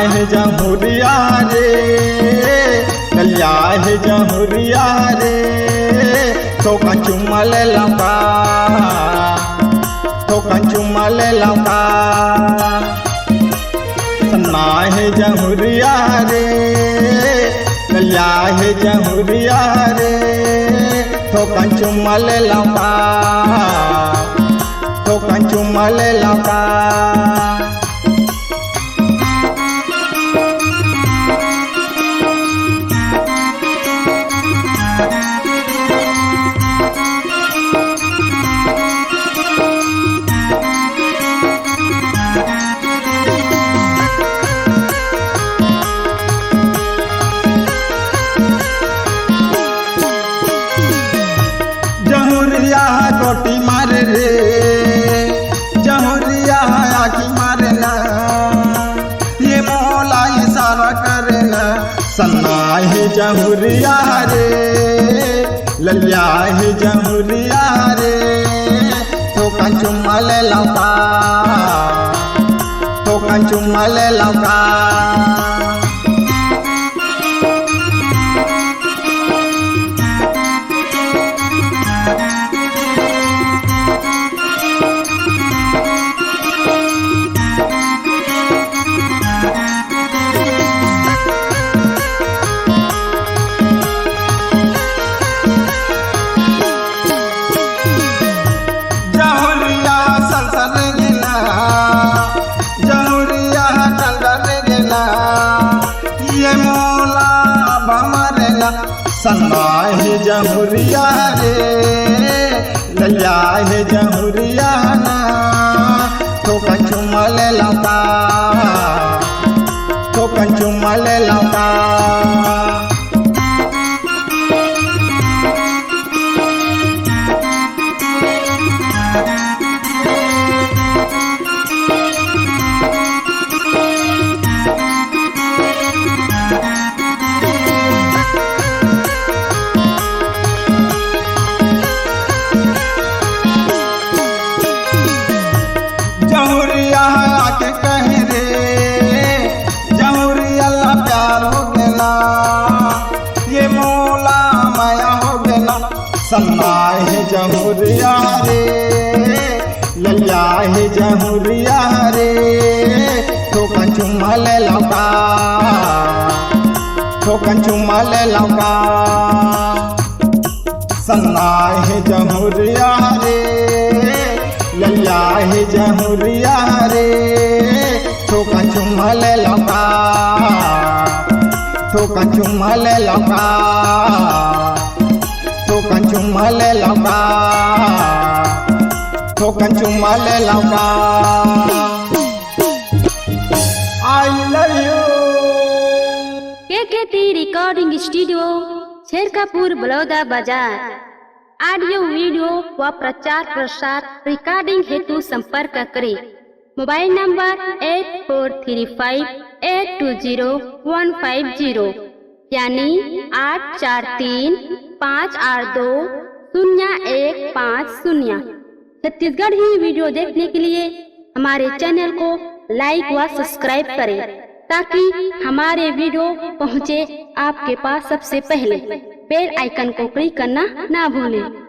है जमुरिया रे, ललिया है जमुरिया रे, ठोका चुम्मा ले लौका, ठोका चुम्मा ले लौका। सन्ना है जमुरिया रे, ललिया है जमुरिया रे, ठोका चुम्मा ले लौका, ठोका चुम्मा ले लौका। जमुरिया गोटी मारे रे, जमुरिया आखी मारे ना, ये मोला इशारा करे ना। सन्ना है जमुरिया रे, ललिया है जमुरिया रे, ठोका चुम्मा ले लौका, ठोका चुम्मा ले लौका। सन्ना है जमुरिया रे, ललिया है जमुरिया ना, ठोका चुम्मा ले लौका, ठोका चुम्मा ले लौका। जमुरिया आके कहे रे, जमुरिया प्यार हो गया, ये मोला माया हो गया। सन्ना है जमुरिया रे, ललिया है जमुरिया रे, ठोका चुम्मा ले लौका, ठोका चुम्मा ले लौका। सन्ना है जमुरिया रे, ललिया है जमुरिया रे, ठोका चुम्मा ले लौका, ठोका चुम्मा ले लौका, ठोका चुम्मा ले लौका, ठोका चुम्मा ले लौका। I love you. KKT recording studio, Sherkapur, Baloda Bazar. Audio video व प्रचार प्रसार रिकॉर्डिंग हेतु संपर्क करें। मोबाइल नंबर 8435820150 यानी 8435820150। छत्तीसगढ़ी वीडियो देखने के लिए हमारे चैनल को लाइक व सब्सक्राइब करें ताकि हमारे वीडियो पहुंचे आपके पास सबसे पहले। बेल आइकन को क्लिक करना ना भूलें।